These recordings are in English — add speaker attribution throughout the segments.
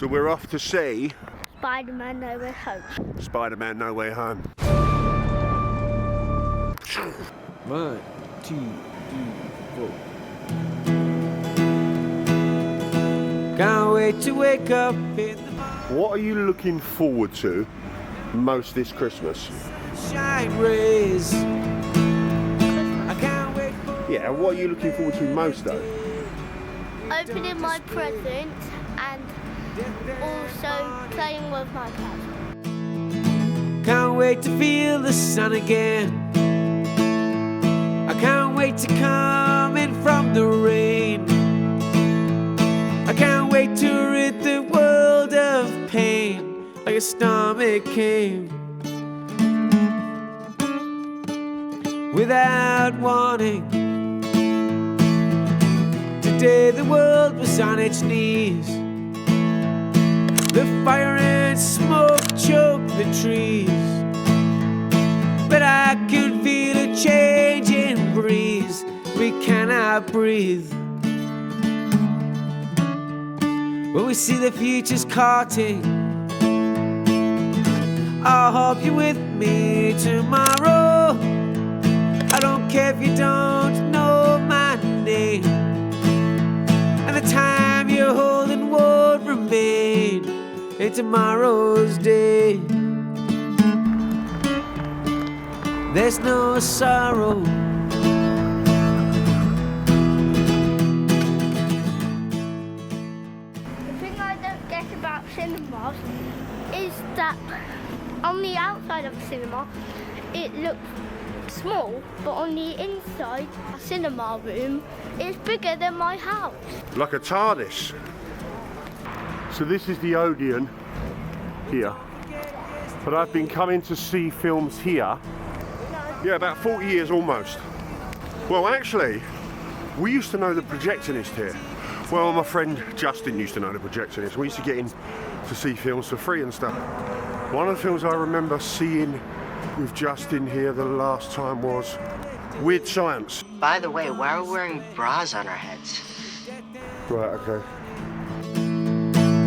Speaker 1: So we're off to see
Speaker 2: Spiderman No Way Home.
Speaker 1: Spiderman No Way Home.
Speaker 3: 1, 2, 3, 4. Can't wait to wake up in the
Speaker 1: What are you looking forward to most this Christmas?
Speaker 3: sunshine rays. I can't wait for
Speaker 1: Yeah, what are you looking forward to most though?
Speaker 2: Opening my presents and also playing with my cat.
Speaker 3: Can't wait to feel the sun again. I can't wait to come in from the rain. I can't wait to rid the world of pain like a storm it came. Without warning, today the world was on its knees. The fire and smoke choked the trees, but I can feel a changing breeze. We cannot breathe when we see the future's courting. I'll hope you're with me tomorrow. I don't care if you don't know my name, and the time you're holding won't remain in tomorrow's day. There's no sorrow.
Speaker 2: The thing I don't get about cinemas is that on the outside of a cinema it looks small, but on the inside, a cinema room is bigger than my house.
Speaker 1: Like a TARDIS. So this is the Odeon here. But I've been coming to see films here, yeah, about 40 years almost. Well, actually, we used to know the projectionist here. Well, my friend Justin used to know the projectionist. We used to get in to see films for free and stuff. One of the films I remember seeing with Justin here the last time was Weird Science.
Speaker 4: By the way, why are we wearing bras on our heads?
Speaker 1: Right, okay.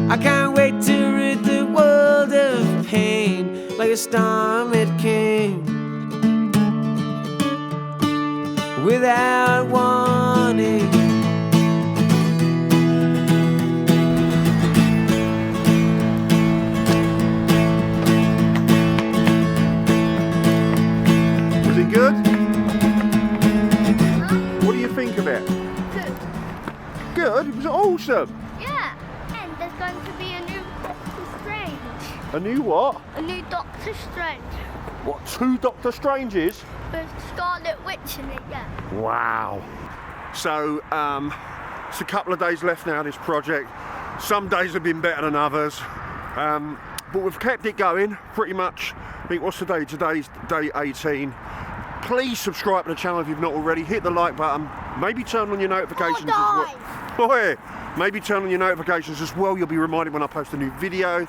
Speaker 3: I can't wait to rid the world of pain like a storm it came. Without warning,
Speaker 1: Was it good? What do you think of it?
Speaker 2: Good.
Speaker 1: Good? It was awesome.
Speaker 2: Yeah. And there's going to be a new Doctor Strange.
Speaker 1: A new what?
Speaker 2: A new Doctor Strange.
Speaker 1: What, 2 Doctor Stranges?
Speaker 2: With Scarlet Witch in it, yeah.
Speaker 1: Wow. So, it's a couple of days left now, this project. Some days have been better than others. But we've kept it going, pretty much. I think, what's today? Today's day 18. Please subscribe to the channel if you've not already. Hit the like button. Maybe turn on your notifications as well. Boy, maybe turn on your notifications as well. You'll be reminded when I post a new video.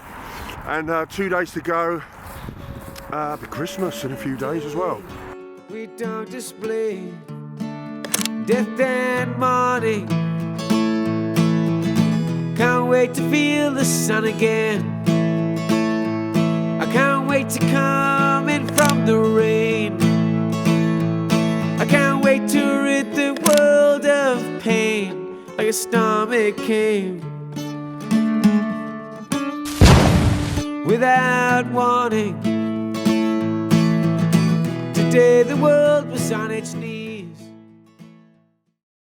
Speaker 1: And 2 days to go. Be Christmas in a few days as well.
Speaker 3: we don't display death and mourning. Can't wait to feel the sun again. I can't wait to come in from the rain. I can't wait to rid the world of pain like a storm it came. Without warning, today the world was on its knees.